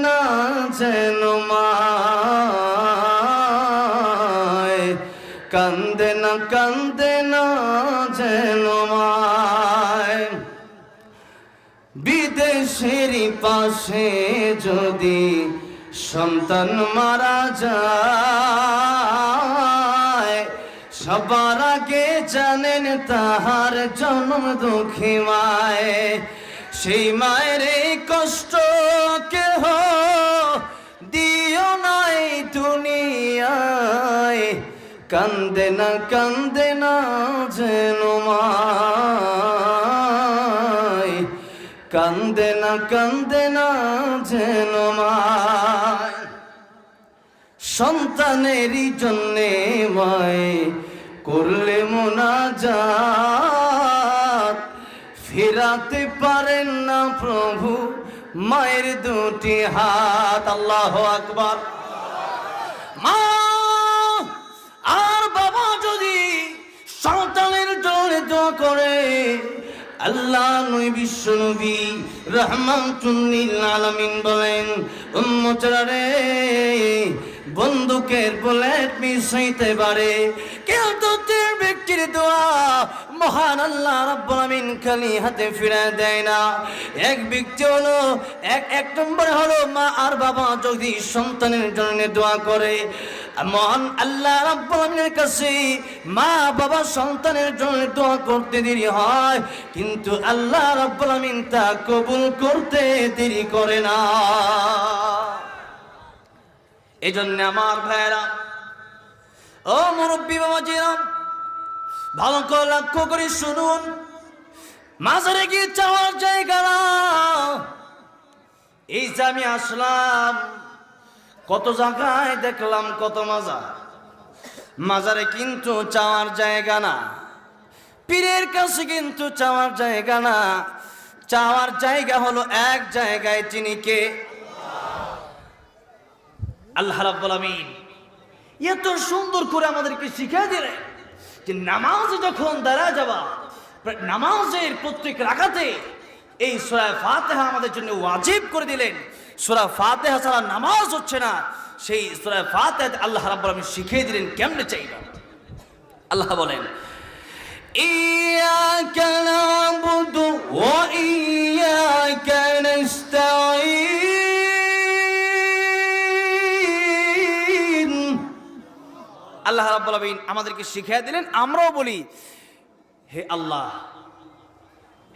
না যেন মায়, কান্দে না যেন মায়। বিদেশের পাশে যদি সন্তান মারা যায়, সবার আগে জানেন তাহার জন্ম দুঃখী মায়। সেই মায়ের এই কষ্ট কেহ দিও নাই দুনিয়ায়, কান্দে না যেন মায়, কান্দে না যেন মায়। সন্তানেরই জন্যে মায় করলে মুনাজাত, ফিরাতে পারেন না প্রভু মায়ের দুটি হাত। আল্লাহু আকবার। মা আর বাবা যদি সন্তানের জন্য দোয়া করে, আল্লাহ নবী বিশ্ব নবী রাহমাতুল লিল আলামিন বলেন, উম্মতরা রে, বন্দুকের বুলেট মিস হইতে পারে, কিন্তু তিন ব্যক্তির দোয়া মহান আল্লাহ রাব্বুল আলামিন খালি হাতে ফিরে দেয় না। এক ব্যক্তি হলো এক নম্বর হলো মা আর বাবা যদি সন্তানের জন্য দোয়া করে, মহান আল্লাহ রাব্বুল আলামিনের কাছে মা বাবা সন্তানের জন্য দোয়া করতে দেরি হয়, কিন্তু আল্লাহ রাব্বুল আলামিন তা কবুল করতে দেরি করে না। এই জন্য আমার ভাইয়েরা, ও মুরব্বী বাবাজিরা, ভালো করে লক্ষ্য করে শুনুন। মাজারে গিয়ে চাওয়ার জায়গা না। এই যে আমি আসলাম, কত জায়গায় দেখলাম কত মাজার, মাজারে কিন্তু চাওয়ার জায়গা না। পীরের কাছে কিন্তু চাওয়ার জায়গা না। চাওয়ার জায়গা হলো এক জায়গায়, যিনি কে? আল্লাহ রাব্বুল আমিন এত সুন্দর করে আমাদেরকে শিখিয়ে দিলেন যে নামাজে যখন দাঁড়ায় যাবা, নামাজের প্রত্যেক রাকাতে এই সূরা ফাতিহা আমাদের জন্য ওয়াজিব করে দিলেন। সূরা ফাতিহা ছাড়া নামাজ হচ্ছে না। সেই সূরা ফাতিহাতে আল্লাহ রাব্বুল আমিন শিখিয়ে দিলেন কেমনে চাইবা। আল্লাহ বলেন, ইয়াকা না'বুদু ওয়া ইয়াকা নাস্তাঈন। আল্লাহ রাব্বুল আমিন আমাদেরকে শিখিয়ে দিলেন, আমরাও বলি, হে আল্লাহ,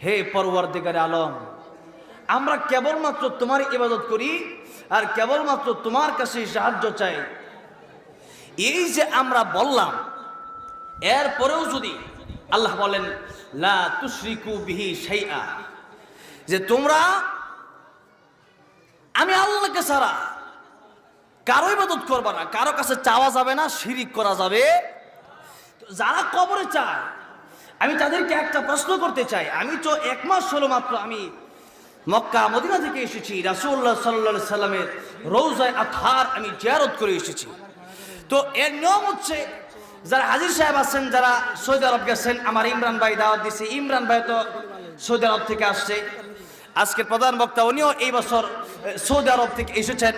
হে পরওয়ারদিগারে আলম, আমরা কেবলমাত্র তোমার ইবাদত করি আর কেবলমাত্র তোমার কাছে সাহায্য চাই। এই যে আমরা বললাম, এরপরেও যদি আল্লাহ বলেন লা তুশরিকু বিহি শাইআ, যে তোমরা আমি আল্লাহকে ছাড়া কারো ইবাদত করবা না, কারো কাছে চাওয়া যাবে না, শিরিক করা যাবে। যারা কবরে চায়, আমি তাদেরকে একটা প্রশ্ন করতে চাই। আমি তো 1 মাস হলো মাত্র আমি মক্কা মদিনা থেকে এসেছি, রাসূলুল্লাহ সাল্লাল্লাহু আলাইহি সাল্লামের রওজায়ে আতহার আমি জিয়ারত করে এসেছি। তো এর নিয়ম হচ্ছে, যারা হাজী সাহেব আছেন, যারা সৌদি আরব গেছেন, আমার ইমরান ভাই দাওয়াত দিছে, ইমরান ভাই তো সৌদি আরব থেকে আসছে, আজকের প্রধান বক্তা উনিও এই বছর সৌদি আরব থেকে এসেছেন।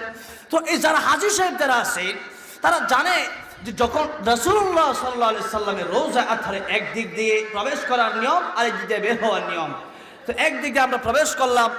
তো এই যারা হাজী সাহেব যারা আছেন, তারা জানে যে যখন রাসূলুল্লাহ সাল্লাল্লাহু আলাইহি সাল্লামের রওজা আতহারে একদিক দিয়ে প্রবেশ করার নিয়ম, আরেক দিক দিয়ে বের হওয়ার নিয়ম। তো একদিক দিয়ে আমরা প্রবেশ করলাম,